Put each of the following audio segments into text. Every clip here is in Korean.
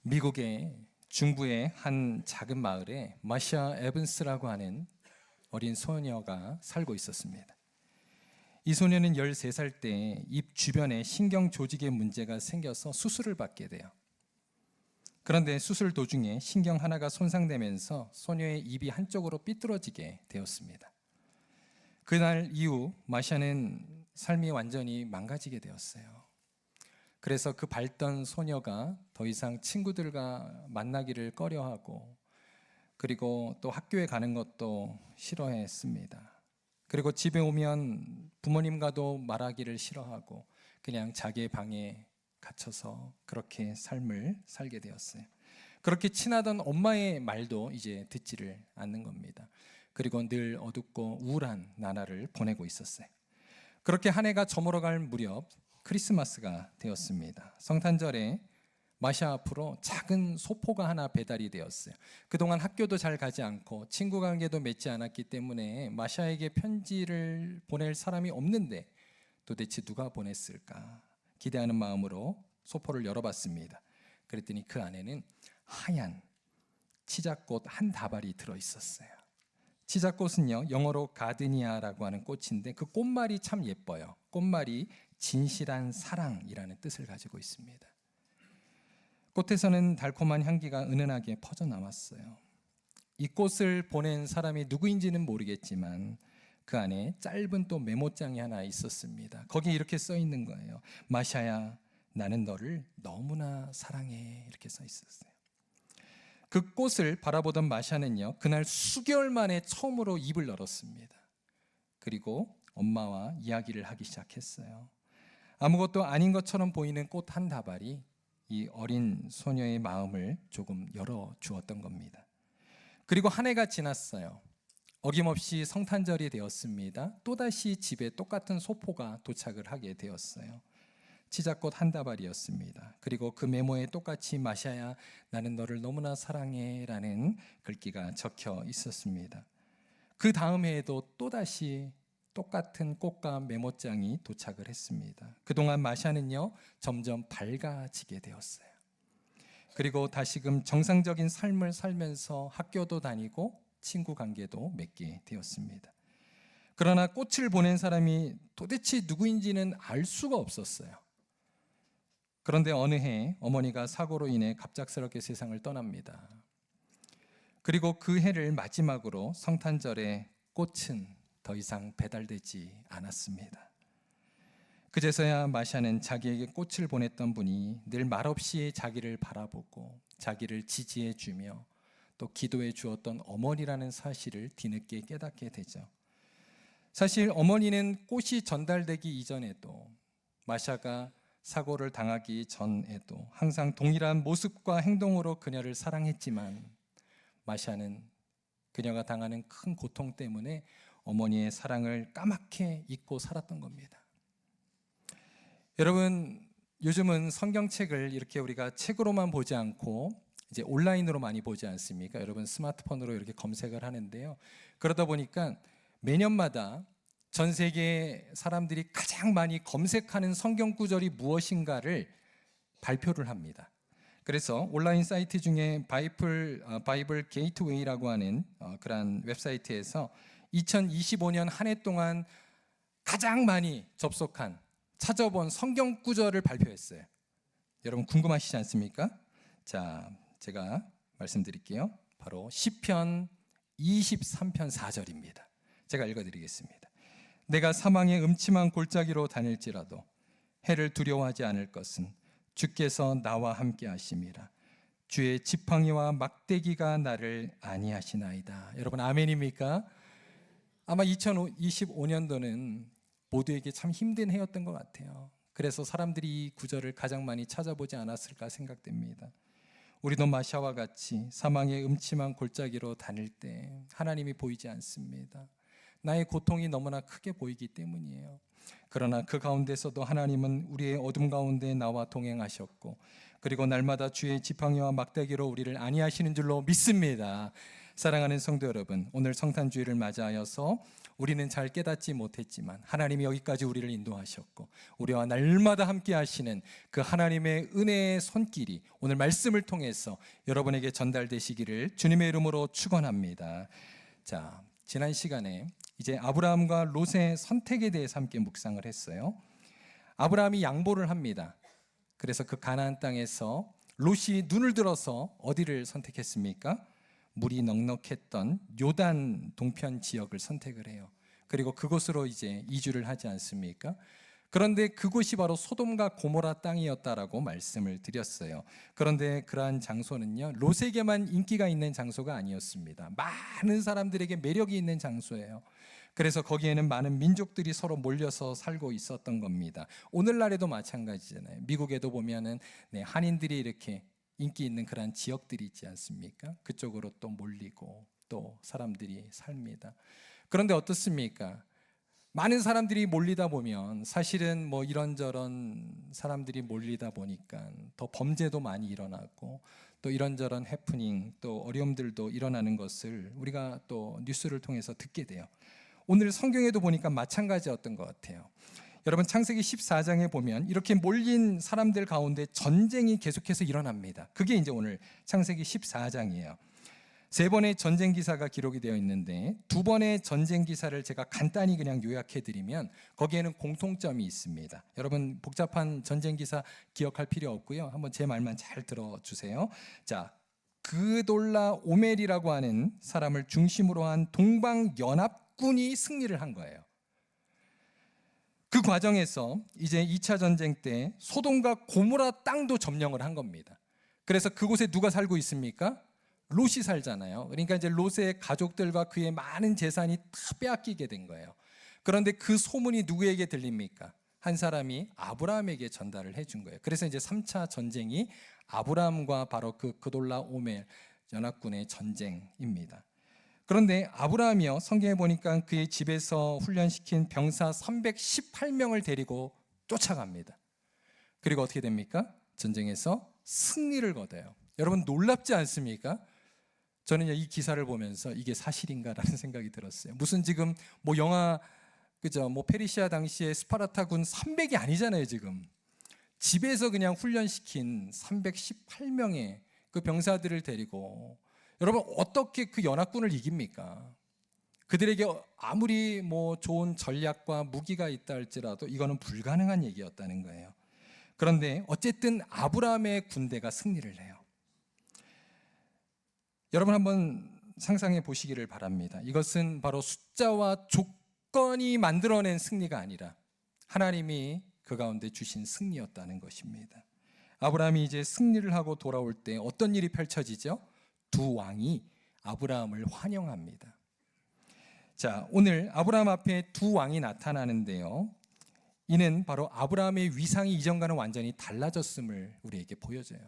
미국의 중부의 한 작은 마을에 마샤 에반스라고 하는 어린 소녀가 살고 있었습니다. 이 소녀는 13살 때 입 주변에 신경 조직에 문제가 생겨서 수술을 받게 돼요. 그런데 수술 도중에 신경 하나가 손상되면서 소녀의 입이 한쪽으로 삐뚤어지게 되었습니다. 그날 이후 마샤는 삶이 완전히 망가지게 되었어요. 그래서 그 밝던 소녀가 더 이상 친구들과 만나기를 꺼려하고, 그리고 또 학교에 가는 것도 싫어했습니다. 그리고 집에 오면 부모님과도 말하기를 싫어하고 그냥 자기의 방에 갇혀서 그렇게 삶을 살게 되었어요. 그렇게 친하던 엄마의 말도 이제 듣지를 않는 겁니다. 그리고 늘 어둡고 우울한 나날을 보내고 있었어요. 그렇게 한 해가 저물어갈 무렵 크리스마스가 되었습니다. 성탄절에 마샤 앞으로 작은 소포가 하나 배달이 되었어요. 그동안 학교도 잘 가지 않고 친구 관계도 맺지 않았기 때문에 마샤에게 편지를 보낼 사람이 없는데 도대체 누가 보냈을까 기대하는 마음으로 소포를 열어봤습니다. 그랬더니 그 안에는 하얀 치자꽃 한 다발이 들어있었어요. 치자꽃은요, 영어로 가드니아라고 하는 꽃인데 그 꽃말이 참 예뻐요. 꽃말이 진실한 사랑이라는 뜻을 가지고 있습니다. 꽃에서는 달콤한 향기가 은은하게 퍼져나왔어요. 이 꽃을 보낸 사람이 누구인지는 모르겠지만 그 안에 짧은 또 메모장이 하나 있었습니다. 거기에 이렇게 써 있는 거예요. 마샤야, 나는 너를 너무나 사랑해. 이렇게 써 있었어요. 그 꽃을 바라보던 마샤는요, 그날 수개월 만에 처음으로 입을 열었습니다. 그리고 엄마와 이야기를 하기 시작했어요. 아무것도 아닌 것처럼 보이는 꽃 한 다발이 이 어린 소녀의 마음을 조금 열어주었던 겁니다. 그리고 한 해가 지났어요. 어김없이 성탄절이 되었습니다. 또다시 집에 똑같은 소포가 도착을 하게 되었어요. 치자꽃 한 다발이었습니다. 그리고 그 메모에 똑같이 마샤야, 나는 너를 너무나 사랑해 라는 글귀가 적혀 있었습니다. 그 다음 해에도 또다시 똑같은 꽃과 메모장이 도착을 했습니다. 그동안 마샤는요, 점점 밝아지게 되었어요. 그리고 다시금 정상적인 삶을 살면서 학교도 다니고 친구 관계도 맺게 되었습니다. 그러나 꽃을 보낸 사람이 도대체 누구인지는 알 수가 없었어요. 그런데 어느 해 어머니가 사고로 인해 갑작스럽게 세상을 떠납니다. 그리고 그 해를 마지막으로 성탄절에 꽃은 더 이상 배달되지 않았습니다. 그제서야 마샤는 자기에게 꽃을 보냈던 분이 늘 말없이 자기를 바라보고 자기를 지지해 주며 또 기도해 주었던 어머니라는 사실을 뒤늦게 깨닫게 되죠. 사실 어머니는 꽃이 전달되기 이전에도, 마샤가 사고를 당하기 전에도 항상 동일한 모습과 행동으로 그녀를 사랑했지만 마샤는 그녀가 당하는 큰 고통 때문에 어머니의 사랑을 까맣게 잊고 살았던 겁니다. 여러분, 요즘은 성경책을 이렇게 우리가 책으로만 보지 않고 이제 온라인으로 많이 보지 않습니까? 여러분 스마트폰으로 이렇게 검색을 하는데요. 그러다 보니까 매년마다 전 세계 사람들이 가장 많이 검색하는 성경 구절이 무엇인가를 발표를 합니다. 그래서 온라인 사이트 중에 바이블 게이트웨이라고 하는 그런 웹사이트에서 2025년 한 해 동안 가장 많이 접속한, 찾아본 성경 구절을 발표했어요. 여러분 궁금하시지 않습니까? 자, 제가 말씀드릴게요. 바로 시편 23편 4절입니다. 제가 읽어드리겠습니다. 내가 사망의 음침한 골짜기로 다닐지라도 해를 두려워하지 않을 것은 주께서 나와 함께 하심이라. 주의 지팡이와 막대기가 나를 안위하시나이다. 여러분 아멘입니까? 아마 2025년도는 모두에게 참 힘든 해였던 것 같아요. 그래서 사람들이 이 구절을 가장 많이 찾아보지 않았을까 생각됩니다. 우리도 마샤와 같이 사망의 음침한 골짜기로 다닐 때 하나님이 보이지 않습니다. 나의 고통이 너무나 크게 보이기 때문이에요. 그러나 그 가운데서도 하나님은 우리의 어둠 가운데 나와 동행하셨고, 그리고 날마다 주의 지팡이와 막대기로 우리를 안위하시는 줄로 믿습니다. 사랑하는 성도 여러분, 오늘 성탄주일을 맞이하여서 우리는 잘 깨닫지 못했지만 하나님이 여기까지 우리를 인도하셨고 우리와 날마다 함께 하시는 그 하나님의 은혜의 손길이 오늘 말씀을 통해서 여러분에게 전달되시기를 주님의 이름으로 축원합니다. 자, 지난 시간에 이제 아브라함과 롯의 선택에 대해서 함께 묵상을 했어요. 아브라함이 양보를 합니다. 그래서 그 가나안 땅에서 롯이 눈을 들어서 어디를 선택했습니까? 물이 넉넉했던 요단 동편 지역을 선택을 해요. 그리고 그곳으로 이제 이주를 하지 않습니까? 그런데 그곳이 바로 소돔과 고모라 땅이었다라고 말씀을 드렸어요. 그런데 그러한 장소는요, 롯에게만 인기가 있는 장소가 아니었습니다. 많은 사람들에게 매력이 있는 장소예요. 그래서 거기에는 많은 민족들이 서로 몰려서 살고 있었던 겁니다. 오늘날에도 마찬가지잖아요. 미국에도 보면은 한인들이 이렇게 인기 있는 그런 지역들이 있지 않습니까? 그쪽으로 또 몰리고 또 사람들이 삽니다. 그런데 어떻습니까? 많은 사람들이 몰리다 보면 사실은 뭐 이런저런 사람들이 몰리다 보니까 더 범죄도 많이 일어나고 또 이런저런 해프닝 또 어려움들도 일어나는 것을 우리가 또 뉴스를 통해서 듣게 돼요. 오늘 성경에도 보니까 마찬가지였던 것 같아요. 여러분 창세기 14장에 보면 이렇게 몰린 사람들 가운데 전쟁이 계속해서 일어납니다. 그게 이제 오늘 창세기 14장이에요. 3번의 전쟁 기사가 기록이 되어 있는데 2번의 전쟁 기사를 제가 간단히 그냥 요약해 드리면 거기에는 공통점이 있습니다. 여러분 복잡한 전쟁 기사 기억할 필요 없고요. 한번 제 말만 잘 들어주세요. 자, 그돌라 오멜이라고 하는 사람을 중심으로 한 동방연합군이 승리를 한 거예요. 그 과정에서 이제 2차 전쟁 때 소돔과 고모라 땅도 점령을 한 겁니다. 그래서 그곳에 누가 살고 있습니까? 롯이 살잖아요. 그러니까 이제 롯의 가족들과 그의 많은 재산이 다 빼앗기게 된 거예요. 그런데 그 소문이 누구에게 들립니까? 한 사람이 아브라함에게 전달을 해준 거예요. 그래서 이제 3차 전쟁이 아브라함과 바로 그 그돌라 오멜 연합군의 전쟁입니다. 그런데 아브라함이요, 성경에 보니까 그의 집에서 훈련시킨 병사 318명을 데리고 쫓아갑니다. 그리고 어떻게 됩니까? 전쟁에서 승리를 거둬요. 여러분 놀랍지 않습니까? 저는 이 기사를 보면서 이게 사실인가라는 생각이 들었어요. 무슨 지금 뭐 영화 그죠? 뭐 페르시아 당시에 스파르타군 300이 아니잖아요, 지금. 집에서 그냥 훈련시킨 318명의 그 병사들을 데리고 여러분 어떻게 그 연합군을 이깁니까? 그들에게 아무리 뭐 좋은 전략과 무기가 있다 할지라도 이거는 불가능한 얘기였다는 거예요. 그런데 어쨌든 아브라함의 군대가 승리를 해요. 여러분 한번 상상해 보시기를 바랍니다. 이것은 바로 숫자와 조건이 만들어낸 승리가 아니라 하나님이 그 가운데 주신 승리였다는 것입니다. 아브라함이 이제 승리를 하고 돌아올 때 어떤 일이 펼쳐지죠? 2 왕이 아브라함을 환영합니다. 자, 오늘 아브라함 앞에 2 왕이 나타나는데요. 이는 바로 아브라함의 위상이 이전과는 완전히 달라졌음을 우리에게 보여줘요.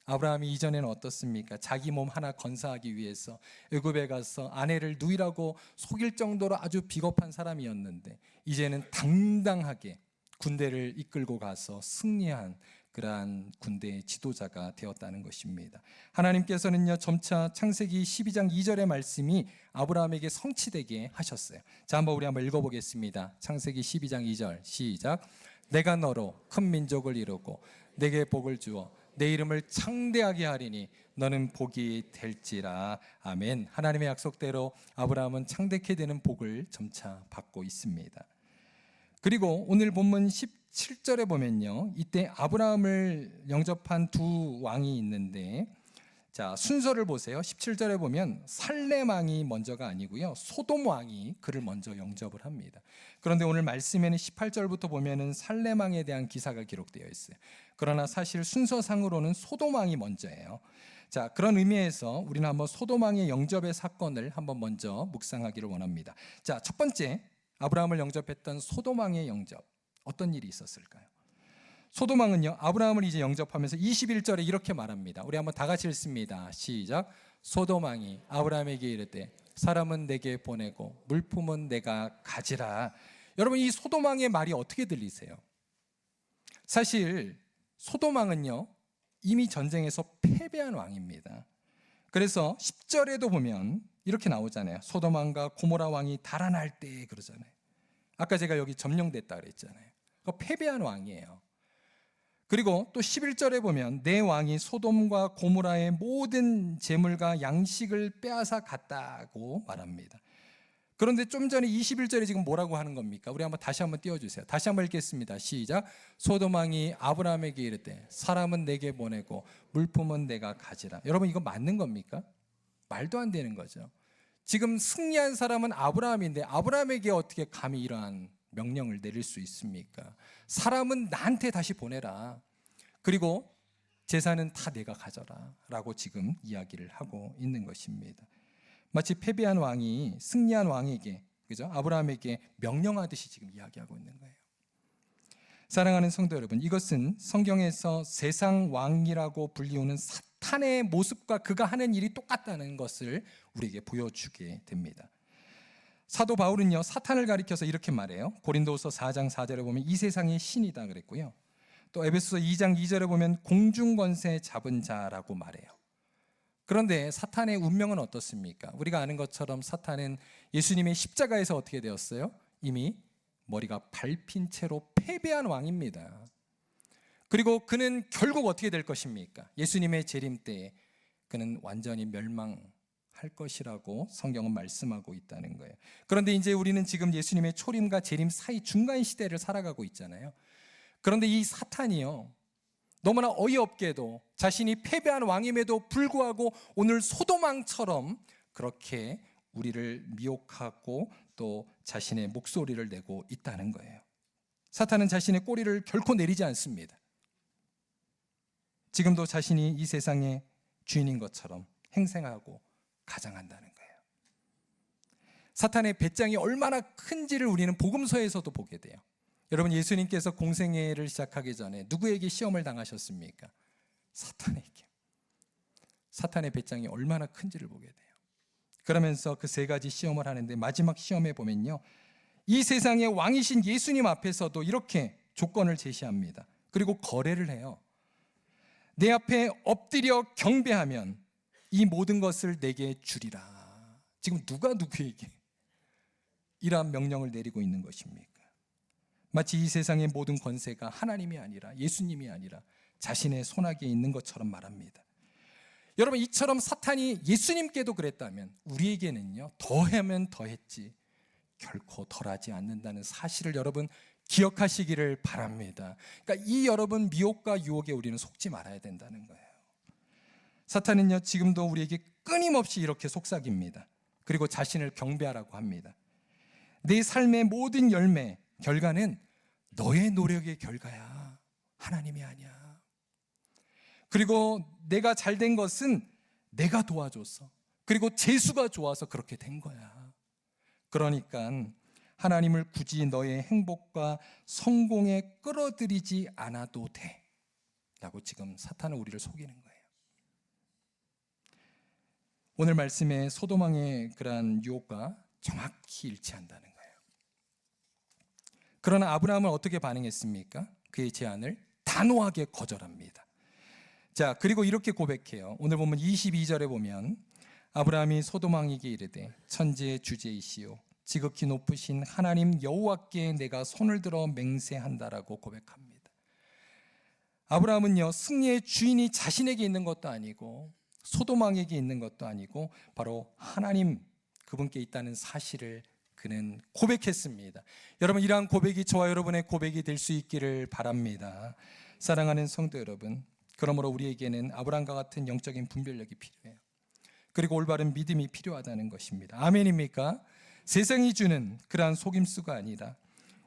아브라함이 이전에는 어떻습니까? 자기 몸 하나 건사하기 위해서 애굽에 가서 아내를 누이라고 속일 정도로 아주 비겁한 사람이었는데 이제는 당당하게 군대를 이끌고 가서 승리한 그러한 군대의 지도자가 되었다는 것입니다. 하나님께서는요 점차 창세기 12장 2절의 말씀이 아브라함에게 성취되게 하셨어요. 자, 우리 한번 읽어보겠습니다. 창세기 12장 2절 시작. 내가 너로 큰 민족을 이루고 내게 복을 주어 내 이름을 창대하게 하리니 너는 복이 될지라. 아멘. 하나님의 약속대로 아브라함은 창대케 되는 복을 점차 받고 있습니다. 그리고 오늘 본문 17절에 보면요, 이때 아브라함을 영접한 2 왕이 있는데, 자 순서를 보세요. 17절에 보면 살렘 왕이 먼저가 아니고요, 소돔 왕이 그를 먼저 영접을 합니다. 그런데 오늘 말씀에는 18절부터 보면은 살렘 왕에 대한 기사가 기록되어 있어요. 그러나 사실 순서상으로는 소돔 왕이 먼저예요. 자, 그런 의미에서 우리는 한번 소돔 왕의 영접의 사건을 한번 먼저 묵상하기를 원합니다. 자, 첫 번째, 아브라함을 영접했던 소돔 왕의 영접, 어떤 일이 있었을까요? 소돔 왕은요, 아브라함을 이제 영접하면서 21절에 이렇게 말합니다. 우리 한번 다 같이 읽습니다. 시작. 소돔 왕이 아브라함에게 이르되 사람은 내게 보내고 물품은 내가 가지라. 여러분, 이 소돔 왕의 말이 어떻게 들리세요? 사실 소돔 왕은요 이미 전쟁에서 패배한 왕입니다. 그래서 10절에도 보면 이렇게 나오잖아요. 소돔왕과 고모라 왕이 달아날 때 그러잖아요. 아까 제가 여기 점령됐다 그랬잖아요. 그 패배한 왕이에요. 그리고 또 11절에 보면 내 왕이 소돔과 고모라의 모든 재물과 양식을 빼앗아 갔다고 말합니다. 그런데 좀 전에 21절에 지금 뭐라고 하는 겁니까? 우리 한번 다시 한번 띄워주세요. 다시 한번 읽겠습니다. 시작. 소돔 왕이 아브라함에게 이르되 사람은 내게 보내고 물품은 내가 가지라. 여러분 이거 맞는 겁니까? 말도 안 되는 거죠. 지금 승리한 사람은 아브라함인데 아브라함에게 어떻게 감히 이러한 명령을 내릴 수 있습니까? 사람은 나한테 다시 보내라. 그리고 재산은 다 내가 가져라 라고 지금 이야기를 하고 있는 것입니다. 마치 패배한 왕이 승리한 왕에게, 그죠? 아브라함에게 명령하듯이 지금 이야기하고 있는 거예요. 사랑하는 성도 여러분, 이것은 성경에서 세상 왕이라고 불리우는 사탄의 모습과 그가 하는 일이 똑같다는 것을 우리에게 보여주게 됩니다. 사도 바울은요, 사탄을 가리켜서 이렇게 말해요. 고린도후서 4장 4절에 보면 이 세상의 신이다 그랬고요. 또 에베소서 2장 2절에 보면 공중권세 잡은 자라고 말해요. 그런데 사탄의 운명은 어떻습니까? 우리가 아는 것처럼 사탄은 예수님의 십자가에서 어떻게 되었어요? 이미 머리가 밟힌 채로 패배한 왕입니다. 그리고 그는 결국 어떻게 될 것입니까? 예수님의 재림 때에 그는 완전히 멸망할 것이라고 성경은 말씀하고 있다는 거예요. 그런데 이제 우리는 지금 예수님의 초림과 재림 사이 중간 시대를 살아가고 있잖아요. 그런데 이 사탄이요, 너무나 어이없게도 자신이 패배한 왕임에도 불구하고 오늘 소돔왕처럼 그렇게 우리를 미혹하고 또 자신의 목소리를 내고 있다는 거예요. 사탄은 자신의 꼬리를 결코 내리지 않습니다. 지금도 자신이 이 세상의 주인인 것처럼 행생하고 가장한다는 거예요. 사탄의 배짱이 얼마나 큰지를 우리는 복음서에서도 보게 돼요. 여러분, 예수님께서 공생애를 시작하기 전에 누구에게 시험을 당하셨습니까? 사탄에게. 사탄의 배짱이 얼마나 큰지를 보게 돼요. 그러면서 그 세 가지 시험을 하는데 마지막 시험에 보면요, 이 세상의 왕이신 예수님 앞에서도 이렇게 조건을 제시합니다. 그리고 거래를 해요. 내 앞에 엎드려 경배하면 이 모든 것을 내게 주리라. 지금 누가 누구에게 이러한 명령을 내리고 있는 것입니까? 마치 이 세상의 모든 권세가 하나님이 아니라 예수님이 아니라 자신의 손아귀에 있는 것처럼 말합니다. 여러분, 이처럼 사탄이 예수님께도 그랬다면 우리에게는요, 더하면 더했지 결코 덜하지 않는다는 사실을 여러분 기억하시기를 바랍니다. 그러니까 이 여러분 미혹과 유혹에 우리는 속지 말아야 된다는 거예요. 사탄은요, 지금도 우리에게 끊임없이 이렇게 속삭입니다. 그리고 자신을 경배하라고 합니다. 내 삶의 모든 열매, 결과는 너의 노력의 결과야. 하나님이 아니야. 그리고 내가 잘된 것은 내가 도와줘서, 그리고 재수가 좋아서 그렇게 된 거야. 그러니까 하나님을 굳이 너의 행복과 성공에 끌어들이지 않아도 돼 라고 지금 사탄은 우리를 속이는 거예요. 오늘 말씀에 소돔왕의 그러한 유혹과 정확히 일치한다는 거예요. 그러나 아브라함은 어떻게 반응했습니까? 그의 제안을 단호하게 거절합니다. 자, 그리고 이렇게 고백해요. 오늘 보면 22절에 보면 아브라함이 소돔왕에게 이르되 천지의 주제이시오 지극히 높으신 하나님 여호와께 내가 손을 들어 맹세한다라고 고백합니다. 아브라함은요, 승리의 주인이 자신에게 있는 것도 아니고 소돔왕에게 있는 것도 아니고 바로 하나님 그분께 있다는 사실을 그는 고백했습니다. 여러분, 이러한 고백이 저와 여러분의 고백이 될 수 있기를 바랍니다. 사랑하는 성도 여러분, 그러므로 우리에게는 아브라함과 같은 영적인 분별력이 필요해요. 그리고 올바른 믿음이 필요하다는 것입니다. 아멘입니까? 세상이 주는 그러한 속임수가 아니라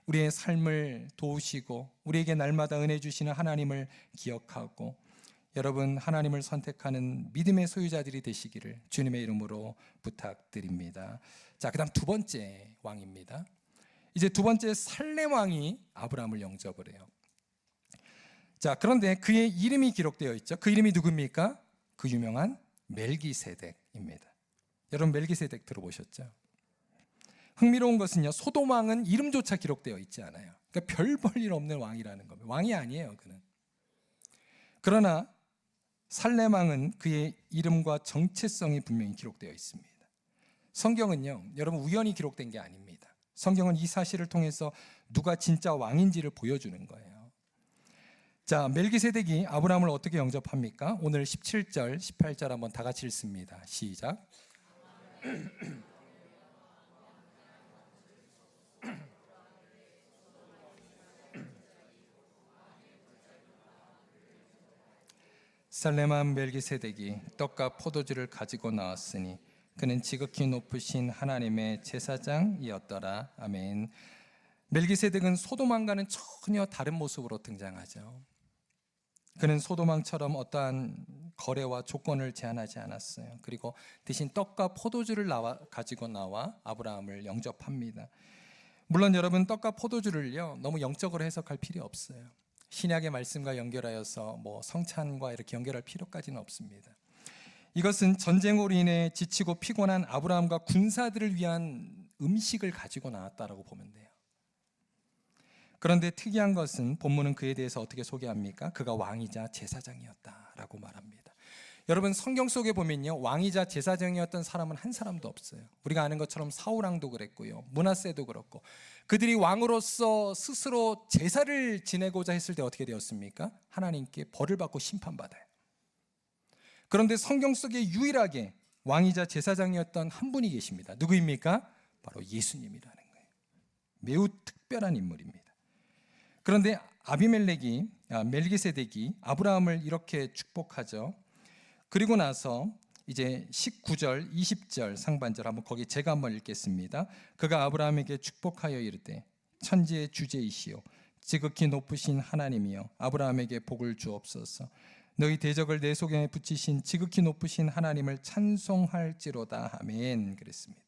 우리의 삶을 도우시고 우리에게 날마다 은혜 주시는 하나님을 기억하고 여러분 하나님을 선택하는 믿음의 소유자들이 되시기를 주님의 이름으로 부탁드립니다. 자, 그다음 두 번째 왕입니다. 이제 두 번째 살렘 왕이 아브라함을 영접을 해요. 자, 그런데 그의 이름이 기록되어 있죠. 그 이름이 누굽니까? 그 유명한 멜기세덱입니다. 여러분 멜기세덱 들어보셨죠? 흥미로운 것은요, 소돔 왕은 이름조차 기록되어 있지 않아요. 그러니까 별 볼 일 없는 왕이라는 겁니다. 왕이 아니에요, 그는. 그러나 살렘 왕은 그의 이름과 정체성이 분명히 기록되어 있습니다. 성경은요, 여러분 우연히 기록된 게 아닙니다. 성경은 이 사실을 통해서 누가 진짜 왕인지를 보여주는 거예요. 자, 멜기세덱이 아브라함을 어떻게 영접합니까? 오늘 17절, 18절 한번 다 같이 읽습니다. 시작. 살렘한 멜기세덱이 떡과 포도주를 가지고 나왔으니 그는 지극히 높으신 하나님의 제사장이었더라. 아멘. 멜기세덱은 소돔왕과는 전혀 다른 모습으로 등장하죠. 그는 소돔왕처럼 어떠한 거래와 조건을 제한하지 않았어요. 그리고 대신 떡과 포도주를 가지고 나와 아브라함을 영접합니다. 물론 여러분, 떡과 포도주를요 너무 영적으로 해석할 필요 없어요. 신약의 말씀과 연결하여서 성찬과 이렇게 연결할 필요까지는 없습니다. 이것은 전쟁으로 인해 지치고 피곤한 아브라함과 군사들을 위한 음식을 가지고 나왔다라고 보면 돼요. 그런데 특이한 것은 본문은 그에 대해서 어떻게 소개합니까? 그가 왕이자 제사장이었다라고 말합니다. 여러분, 성경 속에 보면요, 왕이자 제사장이었던 사람은 한 사람도 없어요. 우리가 아는 것처럼 사울왕도 그랬고요, 므낫세도 그렇고, 그들이 왕으로서 스스로 제사를 지내고자 했을 때 어떻게 되었습니까? 하나님께 벌을 받고 심판받아요. 그런데 성경 속에 유일하게 왕이자 제사장이었던 한 분이 계십니다. 누구입니까? 바로 예수님이라는 거예요. 매우 특별한 인물입니다. 그런데 멜기세덱이 아브라함을 이렇게 축복하죠. 그리고 나서 이제 19절, 20절 상반절 한번 거기 제가 한번 읽겠습니다. 그가 아브라함에게 축복하여 이르되 천지의 주제이시오 지극히 높으신 하나님이여 아브라함에게 복을 주옵소서. 너희 대적을 내 속에 붙이신 지극히 높으신 하나님을 찬송할지로다. 아멘. 그랬습니다.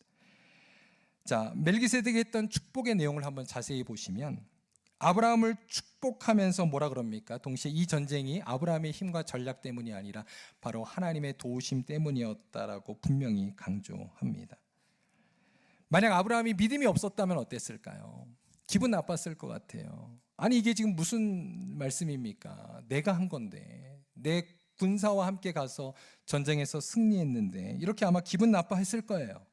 자, 멜기세덱이 했던 축복의 내용을 한번 자세히 보시면 아브라함을 축복하면서 뭐라 그럽니까? 동시에 이 전쟁이 아브라함의 힘과 전략 때문이 아니라 바로 하나님의 도우심 때문이었다라고 분명히 강조합니다. 만약 아브라함이 믿음이 없었다면 어땠을까요? 기분 나빴을 것 같아요. 아니, 이게 지금 무슨 말씀입니까? 내가 한 건데, 내 군사와 함께 가서 전쟁에서 승리했는데, 이렇게 아마 기분 나빠했을 거예요.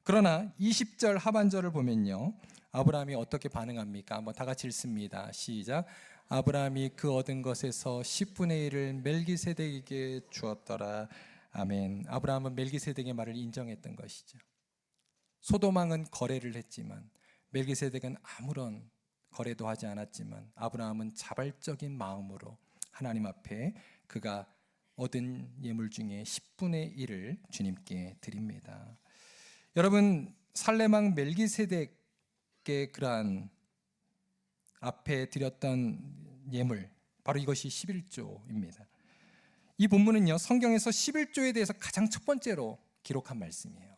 그러나 20절 하반절을 보면요, 아브라함이 어떻게 반응합니까? 한번 다 같이 읽습니다. 시작. 아브라함이 그 얻은 것에서 10분의 1을 멜기세덱에게 주었더라. 아멘. 아브라함은 멜기세덱의 말을 인정했던 것이죠. 소돔왕은 거래를 했지만 멜기세덱은 아무런 거래도 하지 않았지만 아브라함은 자발적인 마음으로 하나님 앞에 그가 얻은 예물 중에 10분의 1을 주님께 드립니다. 여러분, 살렘왕 멜기세덱 그러한 앞에 드렸던 예물, 바로 이것이 11조입니다. 이 본문은요, 성경에서 11조에 대해서 가장 첫 번째로 기록한 말씀이에요.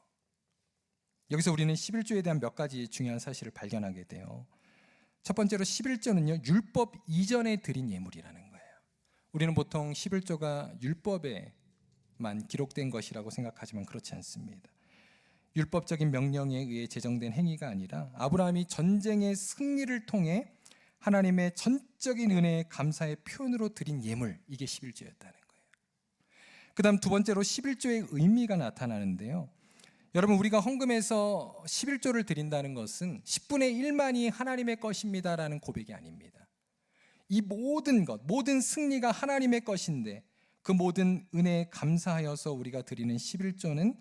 여기서 우리는 11조에 대한 몇 가지 중요한 사실을 발견하게 돼요. 첫 번째로 11조는요, 율법 이전에 드린 예물이라는 거예요. 우리는 보통 11조가 율법에만 기록된 것이라고 생각하지만 그렇지 않습니다. 율법적인 명령에 의해 제정된 행위가 아니라 아브라함이 전쟁의 승리를 통해 하나님의 전적인 은혜의 감사의 표현으로 드린 예물, 이게 11조였다는 거예요. 그 다음 두 번째로 11조의 의미가 나타나는데요. 여러분, 우리가 헌금에서 11조를 드린다는 것은 10분의 1만이 하나님의 것입니다라는 고백이 아닙니다. 이 모든 것, 모든 승리가 하나님의 것인데 그 모든 은혜에 감사하여서 우리가 드리는 11조는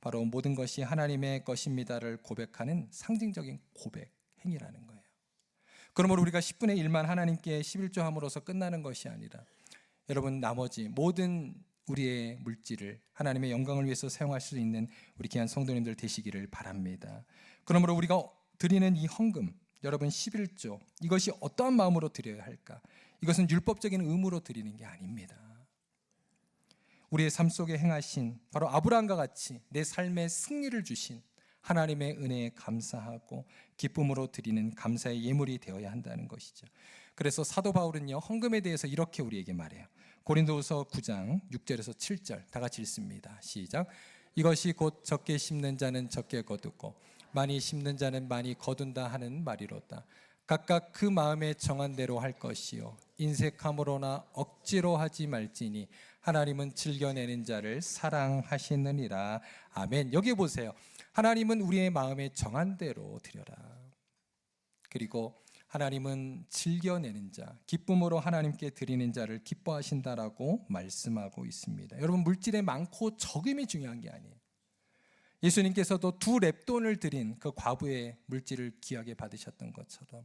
바로 모든 것이 하나님의 것입니다를 고백하는 상징적인 고백, 행위라는 거예요. 그러므로 우리가 10분의 1만 하나님께 11조 함으로써 끝나는 것이 아니라 여러분, 나머지 모든 우리의 물질을 하나님의 영광을 위해서 사용할 수 있는 우리 귀한 성도님들 되시기를 바랍니다. 그러므로 우리가 드리는 이 헌금, 여러분 11조, 이것이 어떠한 마음으로 드려야 할까? 이것은 율법적인 의무로 드리는 게 아닙니다. 우리의 삶 속에 행하신 바로 아브라함과 같이 내 삶에 승리를 주신 하나님의 은혜에 감사하고 기쁨으로 드리는 감사의 예물이 되어야 한다는 것이죠. 그래서 사도 바울은요, 헌금에 대해서 이렇게 우리에게 말해요. 고린도후서 9장 6절에서 7절 다 같이 읽습니다. 시작. 이것이 곧 적게 심는 자는 적게 거두고 많이 심는 자는 많이 거둔다 하는 말이로다. 각각 그 마음에 정한 대로 할 것이요 인색함으로나 억지로 하지 말지니 하나님은 즐겨내는 자를 사랑하시느니라. 아멘. 여기 보세요. 하나님은 우리의 마음에 정한 대로 드려라. 그리고 하나님은 즐겨내는 자, 기쁨으로 하나님께 드리는 자를 기뻐하신다라고 말씀하고 있습니다. 여러분, 물질에 많고 적음이 중요한 게 아니에요. 예수님께서도 2렙돈을 드린 그 과부의 물질을 귀하게 받으셨던 것처럼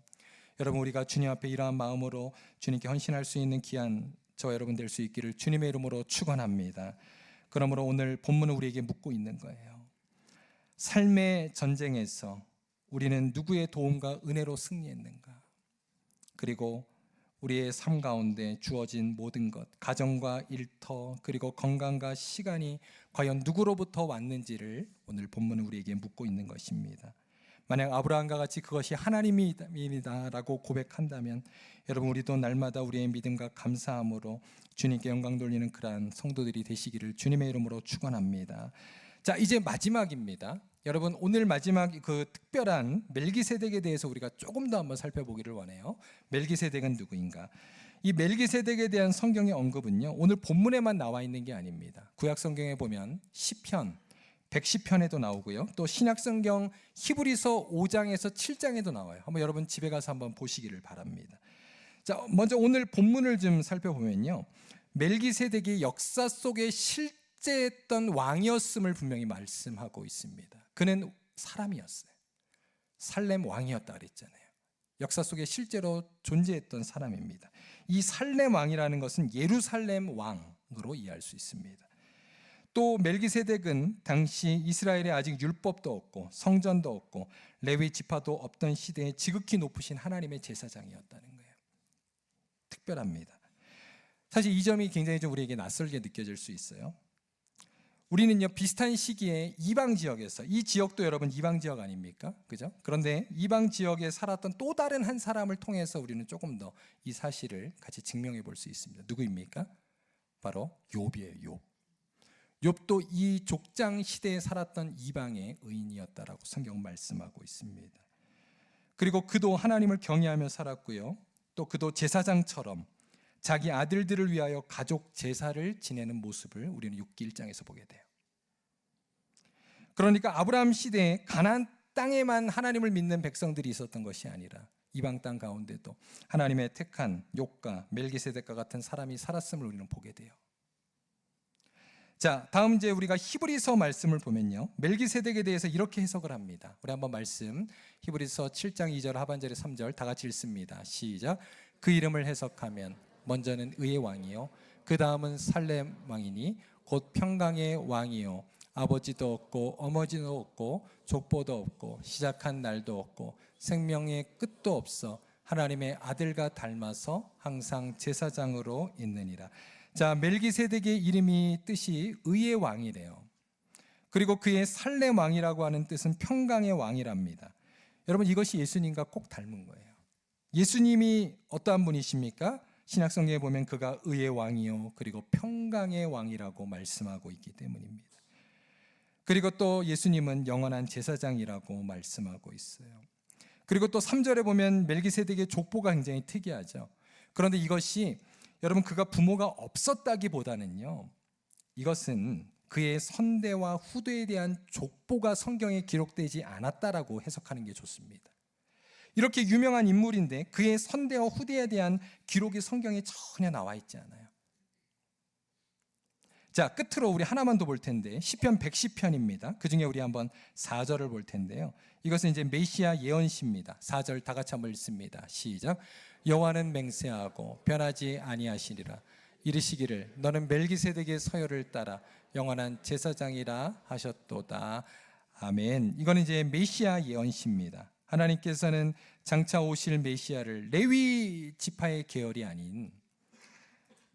여러분, 우리가 주님 앞에 이러한 마음으로 주님께 헌신할 수 있는 귀한 저와 여러분 될 수 있기를 주님의 이름으로 축원합니다. 그러므로 오늘 본문은 우리에게 묻고 있는 거예요. 삶의 전쟁에서 우리는 누구의 도움과 은혜로 승리했는가? 그리고 우리의 삶 가운데 주어진 모든 것, 가정과 일터, 그리고 건강과 시간이 과연 누구로부터 왔는지를 오늘 본문은 우리에게 묻고 있는 것입니다. 만약 아브라함과 같이 그것이 하나님이다라고 고백한다면 여러분, 우리도 날마다 우리의 믿음과 감사함으로 주님께 영광 돌리는 그러한 성도들이 되시기를 주님의 이름으로 축원합니다. 자, 이제 마지막입니다. 여러분, 오늘 마지막 그 특별한 멜기세덱에 대해서 우리가 조금 더 한번 살펴보기를 원해요. 멜기세덱은 누구인가? 이 멜기세덱에 대한 성경의 언급은요, 오늘 본문에만 나와 있는 게 아닙니다. 구약 성경에 보면 시편 110편에도 나오고요. 또 신약 성경 히브리서 5장에서 7장에도 나와요. 한번 여러분 집에 가서 한번 보시기를 바랍니다. 자, 먼저 오늘 본문을 좀 살펴보면요, 멜기세덱이 역사 속에 실제했던 왕이었음을 분명히 말씀하고 있습니다. 그는 사람이었어요. 살렘 왕이었다 그랬잖아요. 역사 속에 실제로 존재했던 사람입니다. 이 살렘 왕이라는 것은 예루살렘 왕으로 이해할 수 있습니다. 또 멜기세덱은 당시 이스라엘에 아직 율법도 없고 성전도 없고 레위 지파도 없던 시대에 지극히 높으신 하나님의 제사장이었다는 거예요. 특별합니다. 사실 이 점이 굉장히 좀 우리에게 낯설게 느껴질 수 있어요. 우리는요, 비슷한 시기에 이방 지역에서, 이 지역도 여러분 이방 지역 아닙니까? 그죠? 그런데 이방 지역에 살았던 또 다른 한 사람을 통해서 우리는 조금 더 이 사실을 같이 증명해 볼 수 있습니다. 누구입니까? 바로 욥이에요. 욥. 욥도 이 족장 시대에 살았던 이방의 의인이었다라고 성경 말씀하고 있습니다. 그리고 그도 하나님을 경외하며 살았고요. 또 그도 제사장처럼 자기 아들들을 위하여 가족 제사를 지내는 모습을 우리는 욥기 1장에서 보게 돼요. 그러니까 아브라함 시대에 가나안 땅에만 하나님을 믿는 백성들이 있었던 것이 아니라 이방 땅 가운데도 하나님의 택한 욥과 멜기세덱과 같은 사람이 살았음을 우리는 보게 돼요. 자, 다음 이제 우리가 히브리서 말씀을 보면요, 멜기세덱에 대해서 이렇게 해석을 합니다. 우리 한번 말씀 히브리서 7장 2절 하반절에 3절 다 같이 읽습니다. 시작. 그 이름을 해석하면 먼저는 의의 왕이요, 그 다음은 살렘 왕이니 곧 평강의 왕이요, 아버지도 없고 어머니도 없고 족보도 없고 시작한 날도 없고 생명의 끝도 없어 하나님의 아들과 닮아서 항상 제사장으로 있느니라. 자, 멜기세덱의 이름이 뜻이 의의 왕이래요. 그리고 그의 살렘 왕이라고 하는 뜻은 평강의 왕이랍니다. 여러분, 이것이 예수님과 꼭 닮은 거예요. 예수님이 어떠한 분이십니까? 신약성경에 보면 그가 의의 왕이요, 그리고 평강의 왕이라고 말씀하고 있기 때문입니다. 그리고 또 예수님은 영원한 제사장이라고 말씀하고 있어요. 그리고 또 3절에 보면 멜기세덱의 족보가 굉장히 특이하죠. 그런데 이것이 여러분, 그가 부모가 없었다기보다는요, 이것은 그의 선대와 후대에 대한 족보가 성경에 기록되지 않았다라고 해석하는 게 좋습니다. 이렇게 유명한 인물인데 그의 선대와 후대에 대한 기록이 성경에 전혀 나와 있지 않아요. 자, 끝으로 우리 하나만 더 볼 텐데 시편 110편입니다. 그중에 우리 한번 4절을 볼 텐데요. 이것은 이제 메시아 예언시입니다. 4절 다 같이 한번 읽습니다. 시작. 여호와는 맹세하고 변하지 아니하시리라. 이르시기를 너는 멜기세덱의 서열을 따라 영원한 제사장이라 하셨도다. 아멘. 이건 이제 메시아 예언시입니다. 하나님께서는 장차 오실 메시아를 레위 지파의 계열이 아닌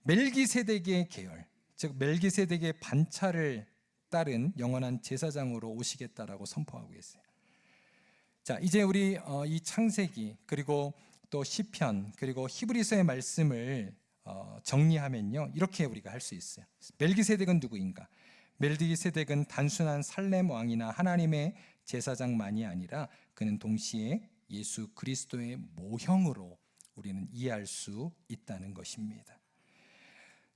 멜기세덱의 계열, 즉 멜기세덱의 반차를 따른 영원한 제사장으로 오시겠다라고 선포하고 있어요. 자, 이제 우리 이 창세기 그리고 또 시편 그리고 히브리서의 말씀을 정리하면요, 이렇게 우리가 할 수 있어요. 멜기세덱은 누구인가? 멜기세덱은 단순한 살렘 왕이나 하나님의 제사장만이 아니라 그는 동시에 예수 그리스도의 모형으로 우리는 이해할 수 있다는 것입니다.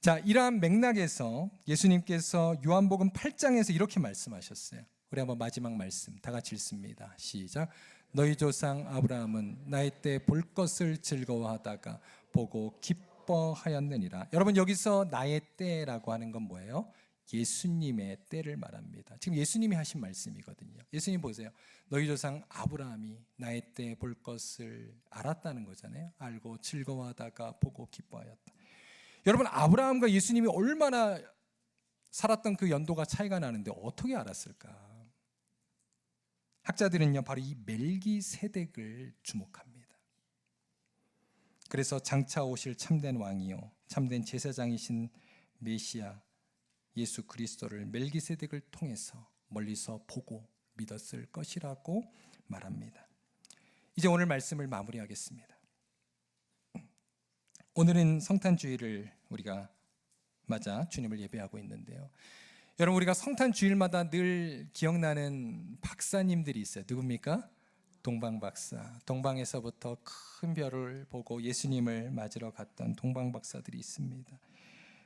자, 이러한 맥락에서 예수님께서 요한복음 8장에서 이렇게 말씀하셨어요. 우리 한번 마지막 말씀 다 같이 읽습니다. 시작. 너희 조상 아브라함은 나의 때 볼 것을 즐거워하다가 보고 기뻐하였느니라. 여러분, 여기서 나의 때라고 하는 건 뭐예요? 예수님의 때를 말합니다. 지금 예수님이 하신 말씀이거든요. 예수님 보세요. 너희 조상 아브라함이 나의 때 볼 것을 알았다는 거잖아요. 알고 즐거워하다가 보고 기뻐하였다. 여러분, 아브라함과 예수님이 얼마나 살았던 그 연도가 차이가 나는데 어떻게 알았을까? 학자들은요, 바로 이 멜기세덱을 주목합니다. 그래서 장차 오실 참된 왕이요 참된 제사장이신 메시아 예수 그리스도를 멜기세덱을 통해서 멀리서 보고 믿었을 것이라고 말합니다. 이제 오늘 말씀을 마무리하겠습니다. 오늘은 성탄주일을 우리가 맞아 주님을 예배하고 있는데요. 여러분, 우리가 성탄주일마다 늘 기억나는 박사님들이 있어요. 누굽니까? 동방박사. 동방에서부터 큰 별을 보고 예수님을 맞으러 갔던 동방박사들이 있습니다.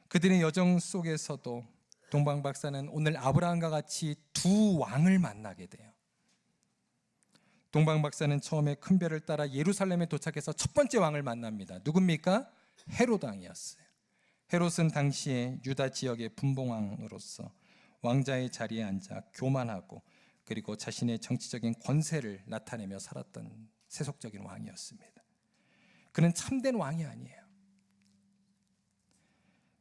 그들의 여정 속에서도 동방박사는 오늘 아브라함과 같이 두 왕을 만나게 돼요. 동방박사는 처음에 큰 별을 따라 예루살렘에 도착해서 첫 번째 왕을 만납니다. 누굽니까? 헤롯 왕이었어요. 헤롯은 당시에 유다 지역의 분봉왕으로서 왕자의 자리에 앉아 교만하고 그리고 자신의 정치적인 권세를 나타내며 살았던 세속적인 왕이었습니다. 그는 참된 왕이 아니에요.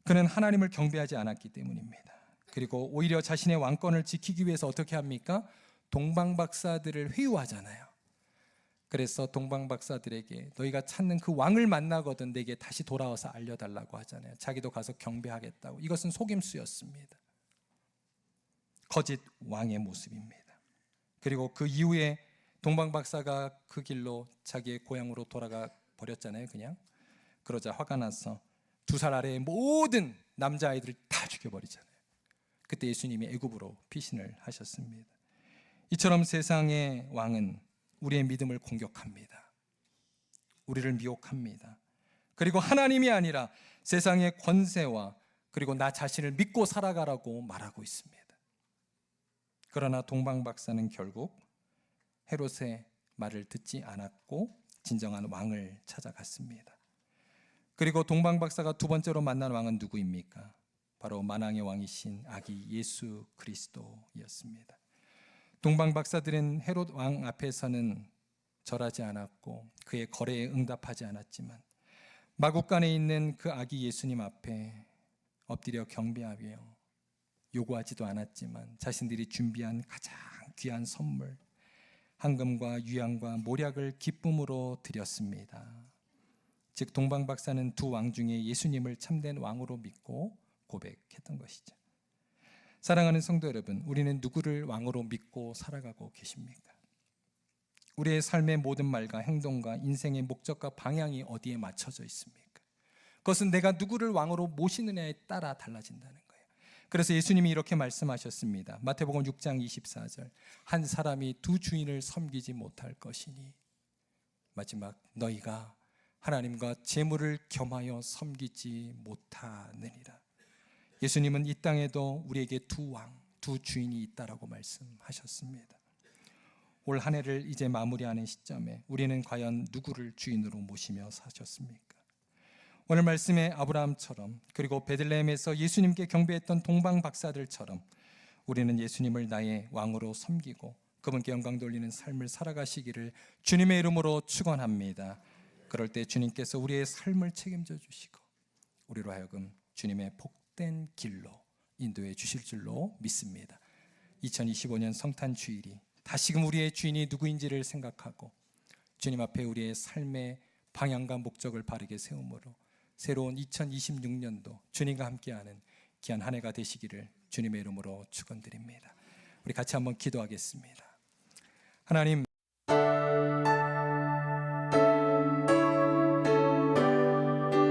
그는 하나님을 경배하지 않았기 때문입니다. 그리고 오히려 자신의 왕권을 지키기 위해서 어떻게 합니까? 동방박사들을 회유하잖아요. 그래서 동방박사들에게 너희가 찾는 그 왕을 만나거든 내게 다시 돌아와서 알려달라고 하잖아요. 자기도 가서 경배하겠다고. 이것은 속임수였습니다. 거짓 왕의 모습입니다. 그리고 그 이후에 동방박사가 그 길로 자기의 고향으로 돌아가 버렸잖아요. 그냥 그러자 화가 나서 2살 아래의 모든 남자아이들을 다 죽여버리잖아요. 그때 예수님이 애굽으로 피신을 하셨습니다. 이처럼 세상의 왕은 우리의 믿음을 공격합니다. 우리를 미혹합니다. 그리고 하나님이 아니라 세상의 권세와 그리고 나 자신을 믿고 살아가라고 말하고 있습니다. 그러나 동방박사는 결국 헤롯의 말을 듣지 않았고 진정한 왕을 찾아갔습니다. 그리고 동방박사가 두 번째로 만난 왕은 누구입니까? 바로 만왕의 왕이신 아기 예수 그리스도였습니다. 동방박사들은 헤롯 왕 앞에서는 절하지 않았고 그의 거래에 응답하지 않았지만 마국간에 있는 그 아기 예수님 앞에 엎드려 경배하며 요구하지도 않았지만 자신들이 준비한 가장 귀한 선물 황금과 유향과 모략을 기쁨으로 드렸습니다. 즉 동방박사는 두 왕 중에 예수님을 참된 왕으로 믿고 고백했던 것이죠. 사랑하는 성도 여러분, 우리는 누구를 왕으로 믿고 살아가고 계십니까? 우리의 삶의 모든 말과 행동과 인생의 목적과 방향이 어디에 맞춰져 있습니까? 그것은 내가 누구를 왕으로 모시느냐에 따라 달라진다는 거예요. 그래서 예수님이 이렇게 말씀하셨습니다. 마태복음 6장 24절. 한 사람이 두 주인을 섬기지 못할 것이니 마지막 너희가 하나님과 재물을 겸하여 섬기지 못하느니라. 예수님은 이 땅에도 우리에게 두 왕, 두 주인이 있다라고 말씀하셨습니다. 올 한 해를 이제 마무리하는 시점에 우리는 과연 누구를 주인으로 모시며 사셨습니까? 오늘 말씀에 아브라함처럼 그리고 베들레헴에서 예수님께 경배했던 동방 박사들처럼 우리는 예수님을 나의 왕으로 섬기고 그분께 영광 돌리는 삶을 살아가시기를 주님의 이름으로 축원합니다. 그럴 때 주님께서 우리의 삶을 책임져 주시고 우리로 하여금 주님의 복된 길로 인도해 주실 줄로 믿습니다. 2025년 성탄 주일이 다시금 우리의 주인이 누구인지를 생각하고 주님 앞에 우리의 삶의 방향과 목적을 바르게 세움으로 새로운 2026년도 주님과 함께하는 귀한 한 해가 되시기를 주님의 이름으로 축원드립니다. 우리 같이 한번 기도하겠습니다. 하나님,